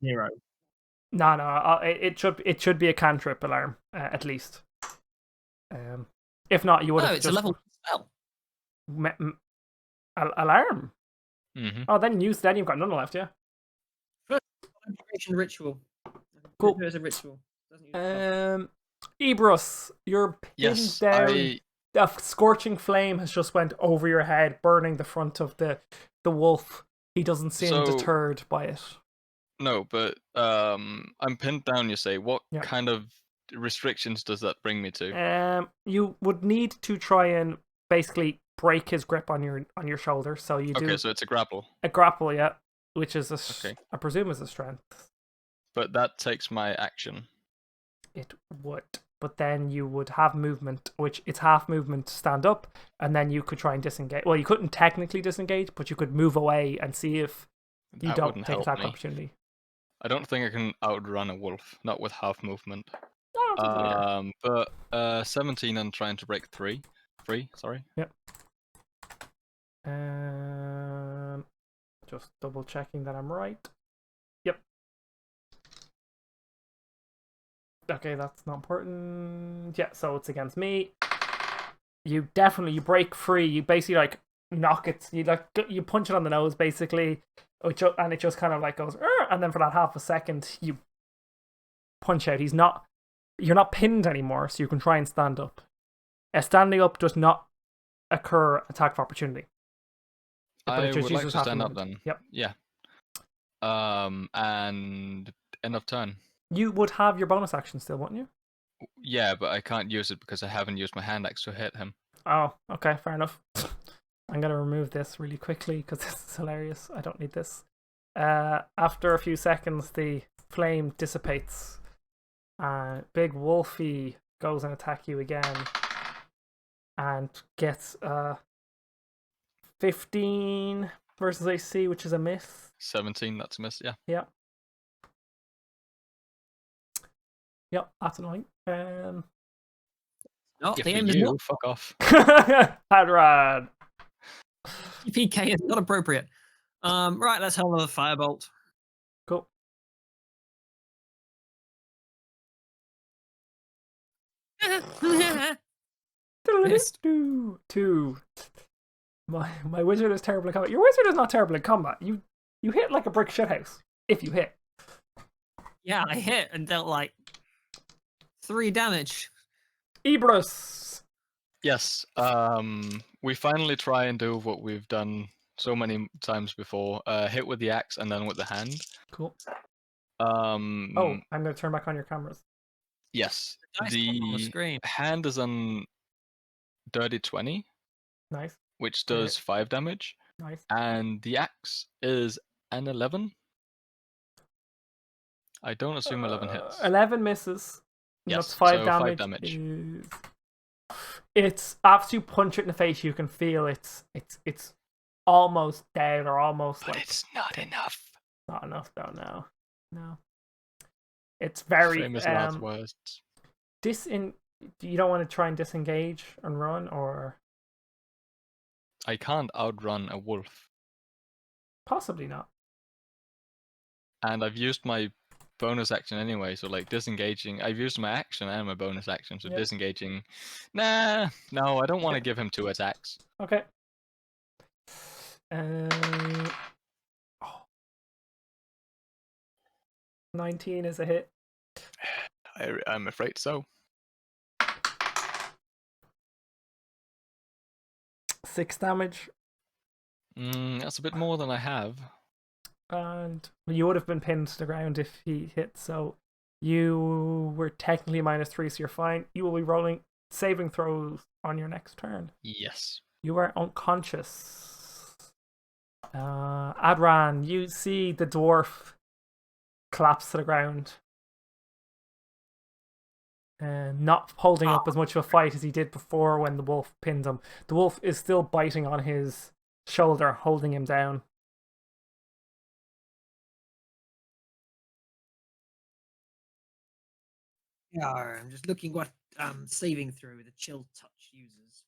Nero. No, no. It should be a cantrip alarm at least. If not, you would Oh, have it's a just level spell. alarm. Mm-hmm. Oh, then you've got none left, yeah. Duration ritual. Cool. There's a ritual. Doesn't use spell. Ebrus, you're pinned Yes, down. A scorching flame has just went over your head, burning the front of the wolf. He doesn't seem deterred by it. No, but I'm pinned down, you say. What Yeah. kind of restrictions does that bring me to? You would need to try and basically break his grip on your shoulder. So you do. Okay, so it's a grapple. A grapple, yeah, which is I presume is a strength. But that takes my action. It would, but then you would have movement, which it's half movement to stand up, and then you could try and disengage. Well, you couldn't technically disengage, but you could move away and see if you don't take attack opportunity. I don't think I can outrun a wolf, not with half movement. Oh, but 17 and trying to break 3. Sorry. Yep. Just double checking that I'm right. Yep. Okay, that's not important. Yeah, so it's against me. You break free. You basically like knock it. You punch it on the nose basically, and it just kind of like goes, and then for that half a second you punch out. You're not pinned anymore, so you can try and stand up. Standing up does not occur attack of opportunity. I would like to stand up then. Yep. Yeah. And end of turn. You would have your bonus action still, wouldn't you? Yeah, but I can't use it because I haven't used my hand axe to hit him. Oh, okay, fair enough. I'm going to remove this really quickly because this is hilarious. I don't need this. After a few seconds, the flame dissipates. Big Wolfie goes and attack you again. And gets 15 versus AC, which is a miss. 17, that's a miss, yeah. Yeah. Yep, that's annoying. No, yeah, the aim is you, not. fuck off. Hadran. PK is not appropriate. Right, let's have another firebolt. Cool. Two. My wizard is terrible in combat. Your wizard is not terrible in combat. You hit like a brick shithouse. If you hit. Yeah, I hit and dealt like 3 damage. Ebrus. Yes. We finally try and do what we've done so many times before. Hit with the axe and then with the hand. Cool. I'm gonna turn back on your cameras. Yes. The screen. Hand is on dirty 20. Nice. Which does 5 damage. Nice. And the axe is an 11. I don't assume 11 hits. 11 misses. Yes, that's 5 damage. 5 damage. It's after you punch it in the face, you can feel it's almost down or almost but like. It's not enough. Not enough, though. No. It's very. Famous last words. You don't want to try and disengage and run, or. I can't outrun a wolf. Possibly not. And I've used my bonus action anyway, so like disengaging. I've used my action and my bonus action, so disengaging. No, I don't want to give him 2 attacks. Okay. 19 is a hit. I'm afraid so. 6 damage. That's a bit more than I have. And you would have been pinned to the ground if he hit, so you were technically -3, so you're fine. You will be rolling saving throws on your next turn. Yes. You are unconscious. Adran, you see the dwarf collapse to the ground. Not holding up as much of a fight as he did before when the wolf pinned him. The wolf is still biting on his shoulder, holding him down. Yeah, I'm just looking what saving through the chill touch uses.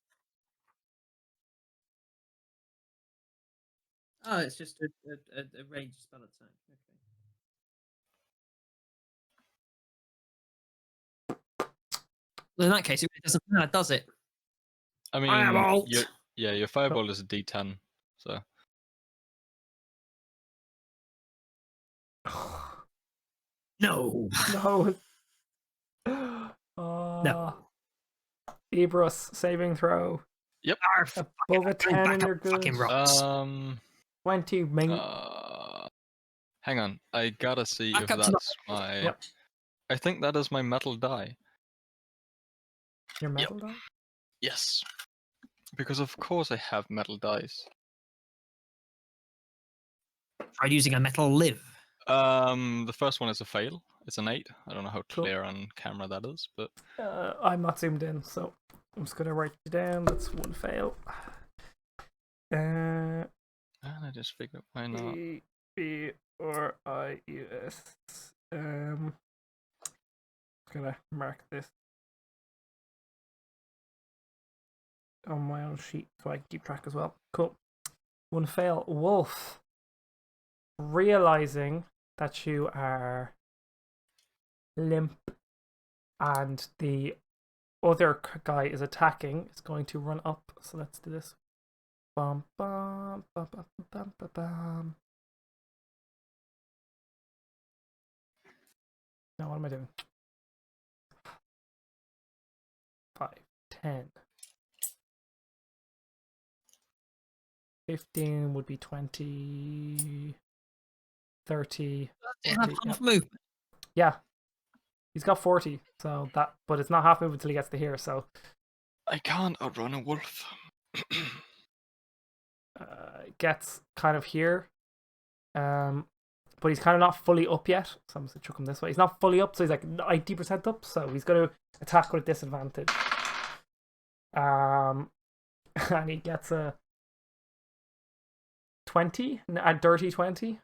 Oh, it's just a ranged spell attack. Okay. Well, in that case, it really doesn't matter, does it? I mean, Firebolt. your fireball is a D10, so No. No. No. Ebrus saving throw. Arf, Above a bring 10 back and up you're good. fucking rocks. 20 ming. hang on, I gotta see Back if up to the- that's my. Yep. I think that is my metal die. Your metal die? Yes, because of course I have metal dice. Try using a metal live. The first one is a fail. It's an 8. I don't know how Cool. clear on camera that is, but I'm not zoomed in, so I'm just gonna write you down. That's one fail. and I just figured why not. Ebris. Gonna mark this on my own sheet so I can keep track as well. Cool. One fail. Wolf. Realizing that you are limp and the other guy is attacking, is going to run up. So let's do this. Bum, bum, bum, bum, bum, bum, bum. Now what am I doing? 5, 10. 15 would be 20. 30. They have 40, half movement. Yeah. He's got 40, so that, but it's not half move until he gets to here, so I can't outrun a wolf. gets kind of here. But he's kind of not fully up yet, so I'm just gonna chuck him this way. He's not fully up, so he's like 90% up, so he's gonna attack with a disadvantage. And he gets a 20, a dirty 20.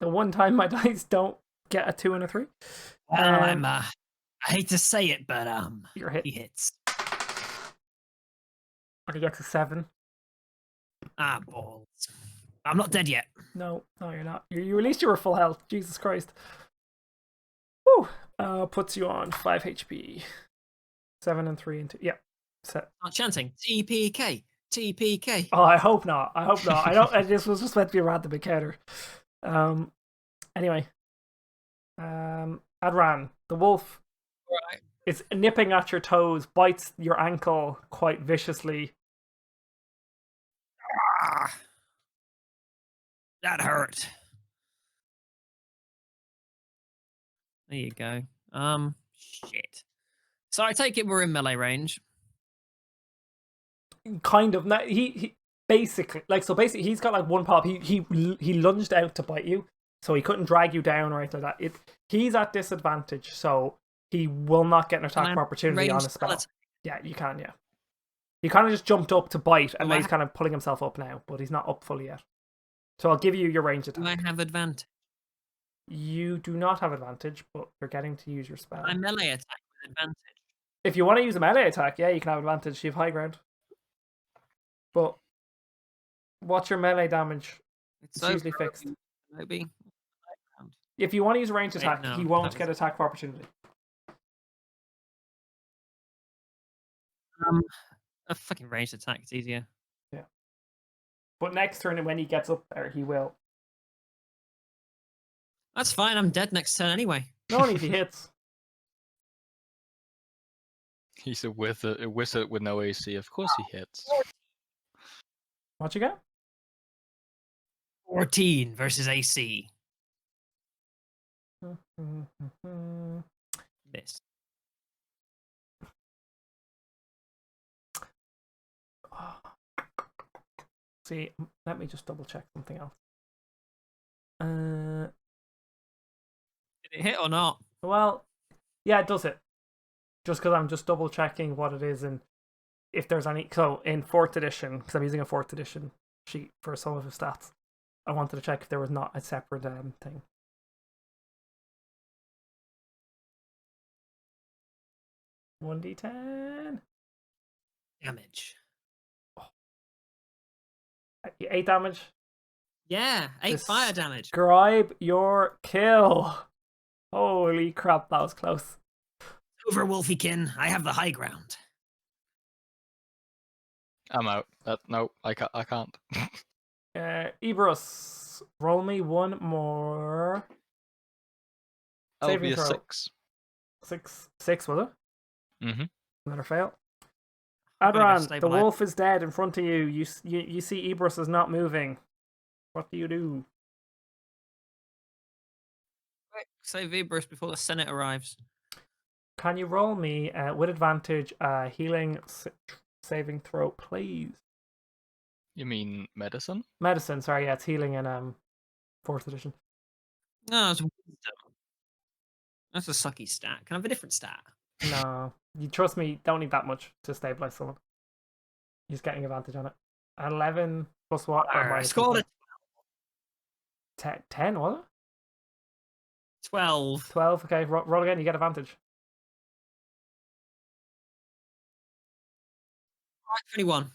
The one time my dice don't get a 2 and a 3. I hate to say it, but You're hit. he hits. And he gets a 7. Ah, balls. I'm not dead yet. No, you're not. You at least you were full health. Jesus Christ. Woo! Puts you on 5 HP. 7 and 3 and 2. Yeah. Set. Not chanting. TPK. TPK. Oh, I hope not. I hope not. I don't. This was just meant to be a random encounter. Anyway. Adran, the wolf, Right. is nipping at your toes, bites your ankle quite viciously. Ah, that hurt. There you go. Shit. So I take it we're in melee range. Kind of. Now, he basically he's got like one pop. He lunged out to bite you, so he couldn't drag you down or anything like that. He's at disadvantage, so he will not get an attack of opportunity on a spell. Yeah, you can. Yeah, he kind of just jumped up to bite, and now he's kind of pulling himself up now, but he's not up fully yet. So I'll give you your range attack. Do I have advantage? You do not have advantage, but you're getting to use your spell. I melee attack with advantage. If you want to use a melee attack, yeah, you can have advantage. You have high ground. But what's your melee damage? It's usually fixed. Maybe. If you want to use a ranged Wait, attack, no, he won't that get attack of opportunity. A fucking ranged attack. It's easier. Yeah. But next turn, when he gets up there, he will. That's fine. I'm dead next turn anyway. Not only if he hits. He's a wizard with no AC. Of course he hits. What you get? 14 versus AC. This. See, let me just double check something else. Did it hit or not? Well, yeah, it does it. Just because I'm just double checking what it is and if there's any. So in 4th edition, because I'm using a 4th edition sheet for some of his stats, I wanted to check if there was not a separate thing. One d10 Damage. 8 damage. Yeah, 8 fire damage. Describe your kill. Holy crap, that was close. over, Wolfiekin. I have the high ground. I'm out. No, I can't. Ebrus, roll me one more That'll be saving a throw. 6. 6 was it? Mm-hmm. Another fail. Gotta go Adran, the stabilize. wolf is dead in front of you. You see Ebrus is not moving. What do you do? Quick, save Ebrus before the Senate arrives. Can you roll me with advantage healing saving throw, please? You mean medicine? Medicine, sorry, yeah, it's healing in 4th edition. No, it's wisdom. That's a sucky stat. Can I have a different stat? No, you trust me, don't need that much to stabilize someone. He's getting advantage on it. 11 plus what? Or I minus scored it. 10, was it? 12. 12, okay, roll again, you get advantage. Right, 21.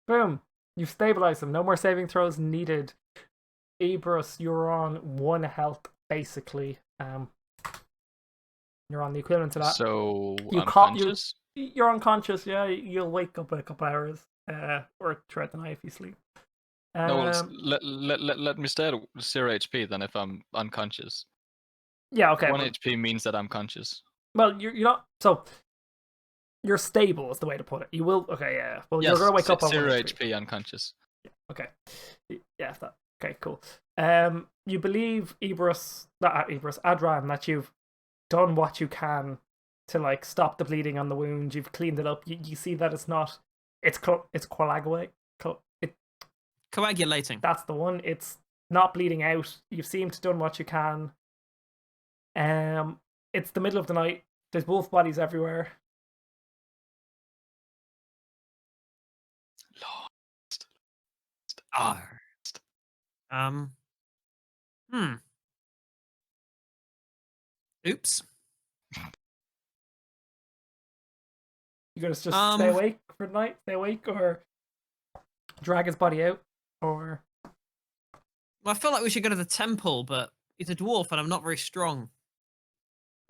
Boom! You've stabilized him. No more saving throws needed. Ebrus, you're on 1 health, basically. You're on the equivalent to that. So You I'm caught- you- conscious. You're unconscious, yeah. You'll wake up in a couple hours. Or throughout the night if you sleep. No, well, let me stay at 0 HP then if I'm unconscious. Yeah, okay. 1 Well, HP means that I'm conscious. you're not. So, you're stable, is the way to put it. You will. Okay, yeah. Well, Yes, you're going to wake up on 0 1 HP unconscious. Okay. Yeah, that. Okay, cool. You believe Adran, that you've done what you can to like stop the bleeding on the wound. You've cleaned it up. You see that it's not. It's coagulate. Coagulating. That's the one. It's not bleeding out. You've seemed to done what you can. It's the middle of the night. There's wolf bodies everywhere. Lost. R. Oops. You gotta just stay awake for the night. Stay awake, or drag his body out, or. Well, I feel like we should go to the temple, but he's a dwarf and I'm not very strong.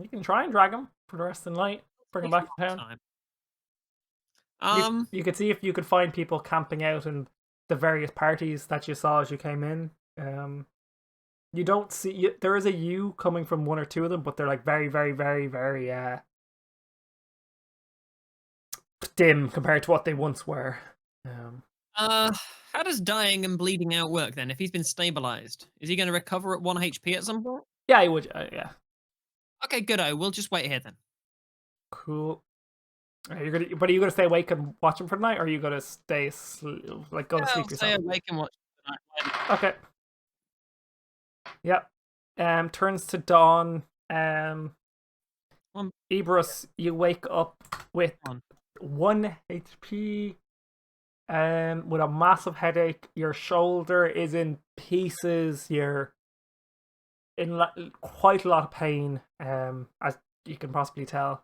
You can try and drag him for the rest of the night. Bring him back to town. You could see if you could find people camping out in the various parties that you saw as you came in. You don't see. There is a U coming from 1 or 2 of them, but they're like very, very, very, very dim compared to what they once were. How does dying and bleeding out work then? If he's been stabilized, is he going to recover at 1 HP at some point? Yeah, he would. Yeah. Okay, good. We'll just wait here then. Cool. Are you gonna stay awake and watch him for the night, or are you gonna stay go to sleep I'll yourself? stay awake and watch the night. Okay. Yep. Turns to dawn. Ebrus, you wake up with 1 HP. With a massive headache. Your shoulder is in pieces. You're in quite a lot of pain. As you can possibly tell.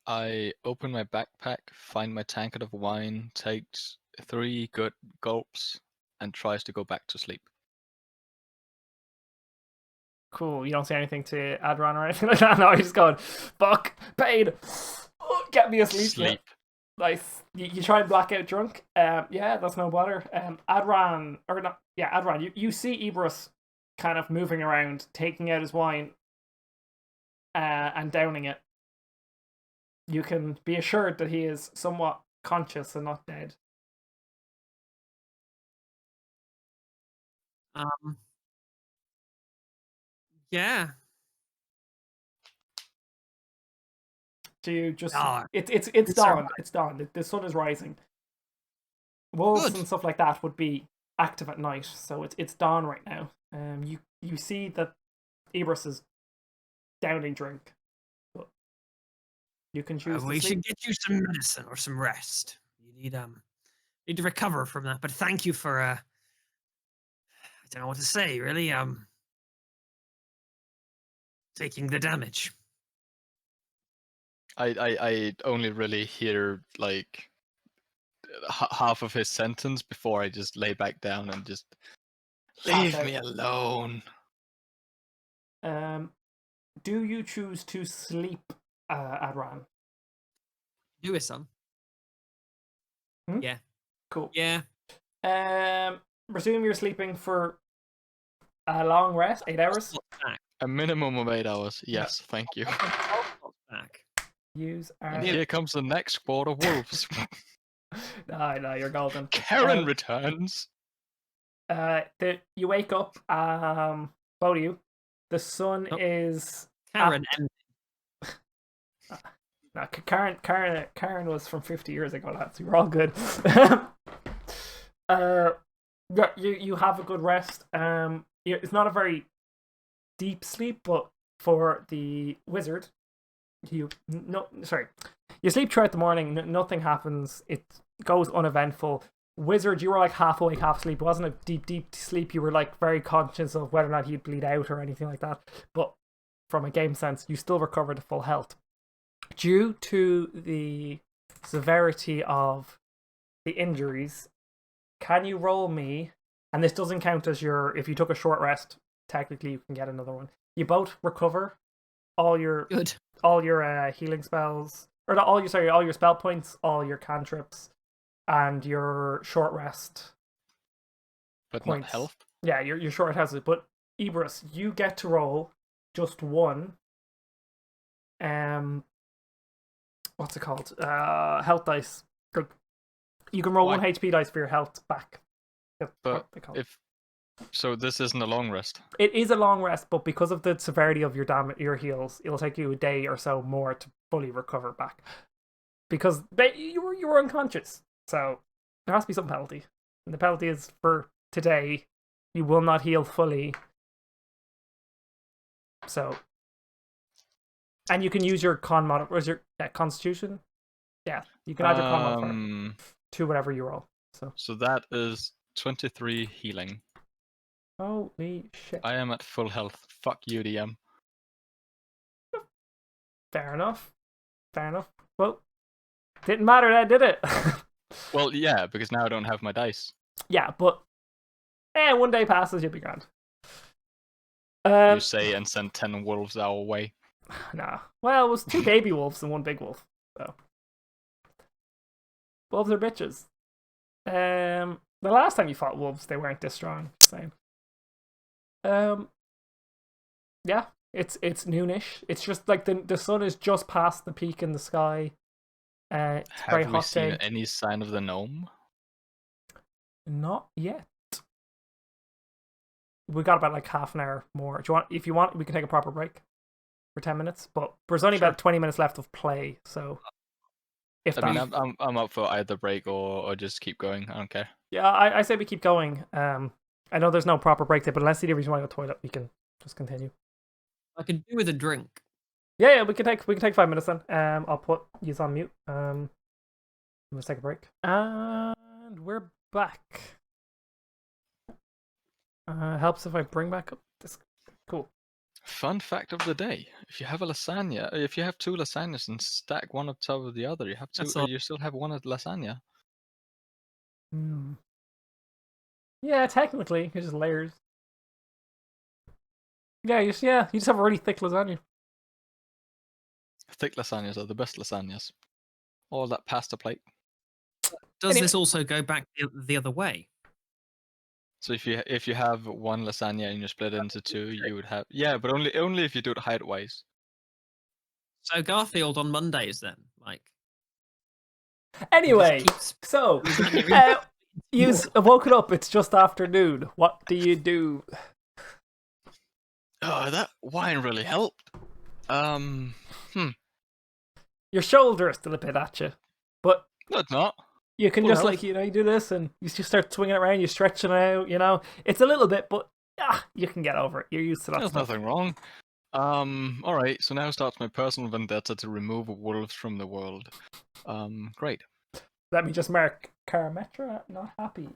I open my backpack, find my tankard of wine, takes 3 good gulps, and tries to go back to sleep. Cool. You don't say anything to Adran or anything like that? No, you're just going, fuck, pain, get me asleep. Sleep. Nice. You try and black out drunk. Yeah, that's no bother. Adran, or not, yeah, Adran, you see Ebrus kind of moving around, taking out his wine and downing it. You can be assured that he is somewhat conscious and not dead. Yeah. Do you just Ah. it's It's dawn. It's dawn. The sun is rising. Wolves Good. and stuff like that would be active at night, so it's dawn right now. You see that Ebrus is downing drink. But you can choose to We sleep. should get you some medicine or some rest. You need to recover from that. But thank you for I don't know what to say really. Taking the damage. I only really hear like half of his sentence before I just lay back down and just Pass leave out. me alone. do you choose to sleep, Adran? Do with some. Hmm? Yeah. Cool. Yeah. Presume you're sleeping for a long rest, 8 hours. Slots back. A minimum of 8 hours. Yes, thank you. 12 slots back. Use And our... here comes the next squad of wolves. No, you're golden. Karen returns. You wake up, both of you. The sun Oh. is... Karen At- and No, Karen was from 50 years ago, lads. You're all good. Yeah, you have a good rest. It's not a very deep sleep, but for the wizard, you sleep throughout the morning. Nothing happens. It goes uneventful. Wizard, you were like half awake, half asleep. It wasn't a deep sleep. You were like very conscious of whether or not he'd bleed out or anything like that. But from a game sense, you still recovered to full health. Due to the severity of the injuries, can you roll me? And this doesn't count as if you took a short rest, technically you can get another one. You both recover all your good. Healing spells, or all your spell points, all your cantrips, and your short rest. But points. not health? Yeah, your short rest. But Ibris, you get to roll just one. What's it called? Health dice. You can roll Why? 1 HP dice for your health back. That's But what they call it. So this isn't a long rest. It is a long rest, but because of the severity of your heals, it'll take you a day or so more to fully recover back. Because you were unconscious, so there has to be some penalty. And the penalty is for today, you will not heal fully. So, and you can use your con mod. Or is your Constitution? Yeah, you can add your con modifier to whatever you roll. So that is 23 healing. Holy shit! I am at full health. Fuck you, DM. Fair enough. Well, didn't matter then, did it? Well, yeah, because now I don't have my dice. Yeah, but one day passes, you'll be grand. You say and send 10 wolves our way. Nah. Well, it was 2 baby wolves and 1 big wolf. So wolves are bitches. The last time you fought wolves, they weren't this strong. Same. Yeah, it's noonish. It's just like the sun is just past the peak in the sky. It's a very Have we hot seen day. any sign of the gnome? Not yet. We got about like half an hour more. If you want, we can take a proper break for 10 minutes. But there's only about 20 minutes left of play, so I mean, I'm up for either break or just keep going. I don't care. Yeah, I say we keep going. I know there's no proper break there, but unless you want to go to the toilet, we can just continue. I could do with a drink. Yeah, we can take 5 minutes then. I'll put you on mute. Let's take a break. And we're back. Helps if I bring back up this. Cool. Fun fact of the day: if you have 2 lasagnas and stack one on top of the other, you have you still have one lasagna. Yeah, technically, it's just layers. Yeah, you just have a really thick lasagna. Thick lasagnas are the best lasagnas. All that pasta plate. Does this also go back the other way? So if you have one lasagna and you split it into 2, you would have but only if you do it height-wise. So Garfield on Mondays then, like. Anyway, so you've woken up. It's just afternoon. What do you do? Oh, that wine really helped. Your shoulder is still a bit at you, but no, it's not. You can just you do this and you just start swinging it around. You stretch it out. It's a little bit, but you can get over it. You're used to that. There's nothing wrong. All right. So now starts my personal vendetta to remove wolves from the world. Great. Let me just mark Carametra not happy.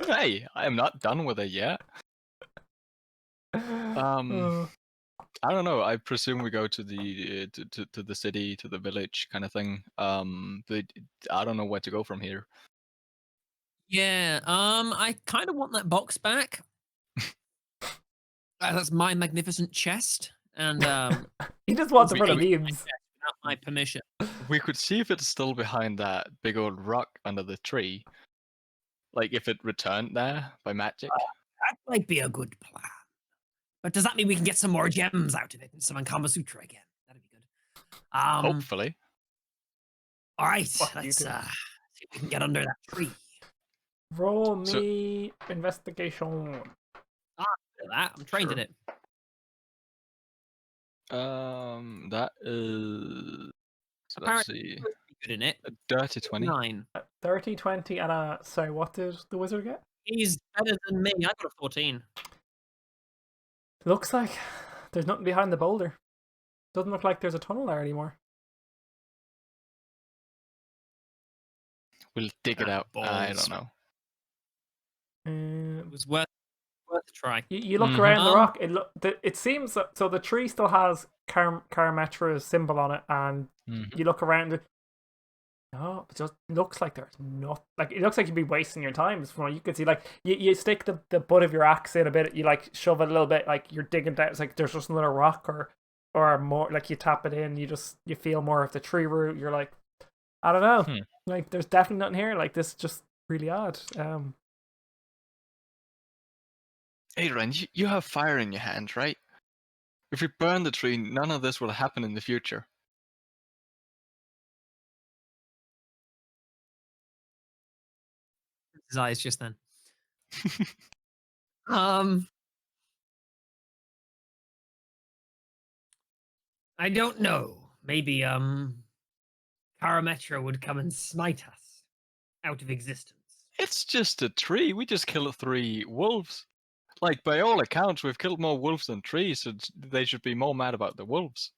Hey, I am not done with it yet. I don't know. I presume we go to the to the city, to the village, kind of thing. But I don't know where to go from here. Yeah. I kind of want that box back. That's my magnificent chest, and He just wants it We for the could- memes. without my permission. We could see if it's still behind that big old rock under the tree. Like if it returned there by magic. That might be a good plan. But does that mean we can get some more gems out of it and some Kama Sutra again? That'd be good. Hopefully. All right, Fuck you let's too. see if we can get under that tree. Roll me investigation. Look at that. I'm trained in Sure. it. That is. So let's Apparently, see. I'm pretty good in it. A dirty 20. 9. 30, 20, and a... Sorry, what did the wizard get? He's better than me. I got a 14. Looks like there's nothing behind the boulder. Doesn't look like there's a tunnel there anymore. We'll dig it out. I balls. don't know. It was worth a try. You look Mhm. around the rock. It seems that, so. The tree still has Karametra's symbol on it, and Mhm. you look around it. No, it just looks like there's not. Like it looks like you'd be wasting your time. From what you can see, like you stick the butt of your axe in a bit. You like shove it a little bit. Like you're digging down. It's like there's just another rock or more. Like you tap it in. You feel more of the tree root. You're like, I don't know. Like there's definitely nothing here. Like this is just really odd. Adrian, you have fire in your hands, right? If we burn the tree, none of this will happen in the future. His eyes just then. I don't know. Maybe Karametra would come and smite us out of existence. It's just a tree. We just killed 3 wolves. Like, by all accounts, we've killed more wolves than trees, so they should be more mad about the wolves.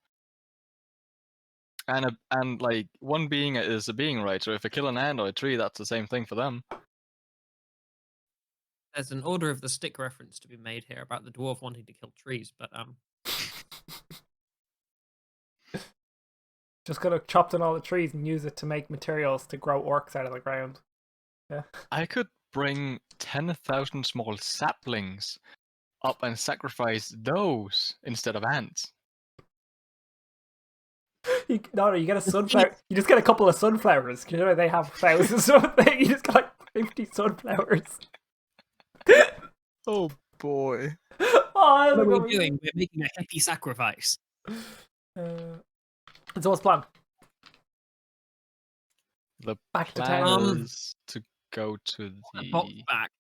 And like, one being is a being, right? So if I kill an ant or a tree, that's the same thing for them. There's an Order of the Stick reference to be made here about the dwarf wanting to kill trees, but Just gotta chop down all the trees and use it to make materials to grow orcs out of the ground. Yeah. I could bring 10,000 small saplings up and sacrifice those instead of ants. You get a sunflower. You just get a couple of sunflowers. You know they have thousands of things. You just got like 50 sunflowers. Oh boy. Oh, what are we doing? We're making a happy sacrifice. So what's the plan? The Back to plan town. is to go to The box the... back.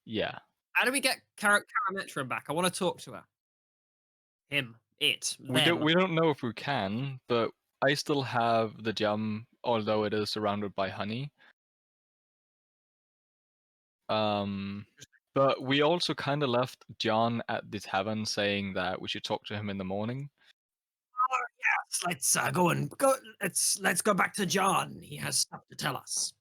Yeah. How do we get Karametra back? I want to talk to her. Him. It. We don't know if we can, but I still have the gem, although it is surrounded by honey. But we also kind of left John at the tavern, saying that we should talk to him in the morning. Oh, yes, let's go. Let's go back to John. He has stuff to tell us.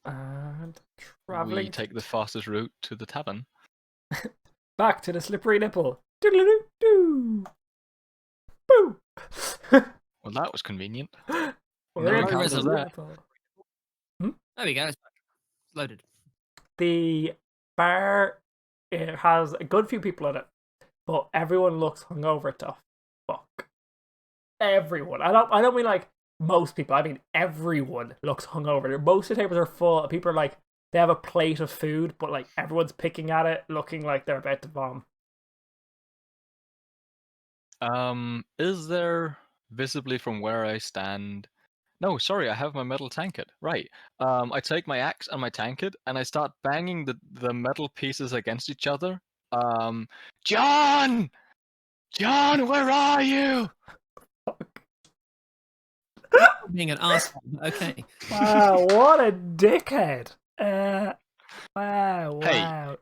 And We traveling take the fastest route to the tavern. back to the slippery nipple. Doodle-doo-doo. Boo. Well, that was convenient. We're in No, the how is slippery that? nipple. There we go. It's loaded. The bar has a good few people in it, but everyone looks hungover to fuck. Everyone. I don't mean like most people. I mean everyone looks hungover. Most of the tables are full. And people are like they have a plate of food, but like everyone's picking at it, looking like they're about to bomb. Is there visibly from where I stand? No, sorry, I have my metal tankard. Right. I take my axe and my tankard and I start banging the metal pieces against each other. John! John, where are you? Being an arsehole. Okay. Wow, what a dickhead! Wow. Hey.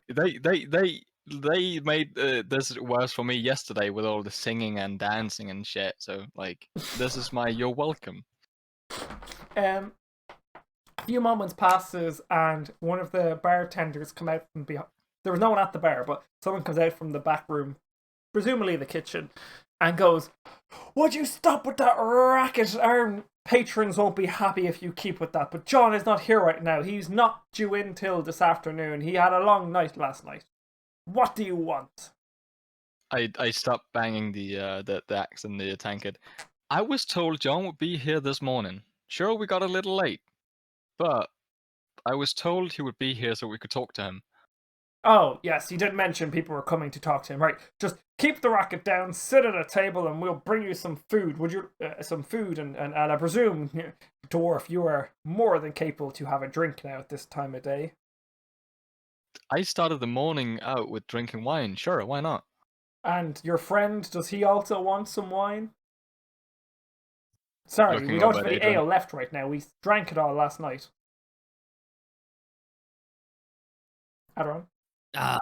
They made this worse for me yesterday with all the singing and dancing and shit. So like, this is my you're welcome. A few moments passes and one of the bartenders come out from behind. There was no one at the bar, but someone comes out from the back room, presumably the kitchen, and goes, "Would you stop with that racket? Our patrons won't be happy if you keep with that. But John is not here right now. He's not due in till this afternoon. He had a long night last night." What do you want? I stopped banging the axe in the tankard. I was told John would be here this morning. Sure, we got a little late, but I was told he would be here so we could talk to him. Oh, yes, you did mention people were coming to talk to him. Right, just keep the racket down, sit at a table, and we'll bring you some food. Would you, some food, and I presume, dwarf, you are more than capable to have a drink now at this time of day. I started the morning out with drinking wine. Sure, why not? And your friend, does he also want some wine? Sorry, Looking we don't over have at any Adrian. ale left right now. We drank it all last night. Adron? A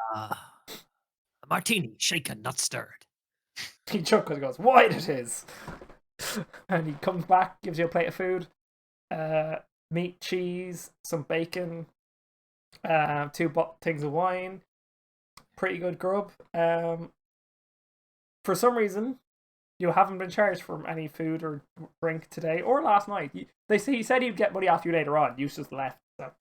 martini, shaken, not stirred. He chuckles and goes, wide it is. And he comes back, gives you a plate of food. Meat, cheese, some bacon, 2 things of wine. Pretty good grub. For some reason, you haven't been charged for any food or drink today or last night. He said he'd get money off you later on. You just left. So.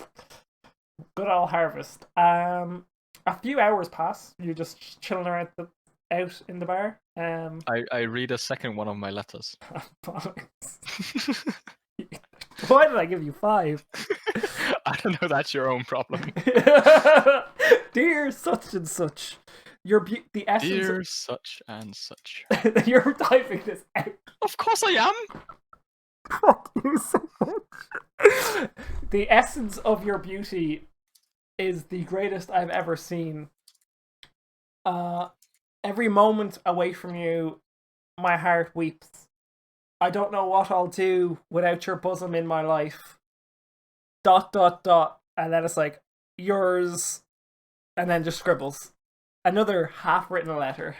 Good old harvest. A few hours pass. You're just chilling around out in the bar. I read a second one of my letters. Why did I give you 5? I don't know, that's your own problem. Dear such and such, the essence. Dear such and such. You're typing this out. Of course I am! Fuck you so much. The essence of your beauty is the greatest I've ever seen. Every moment away from you, my heart weeps. I don't know what I'll do without your bosom in my life. ... And then it's like, yours. And then just scribbles. Another half-written letter.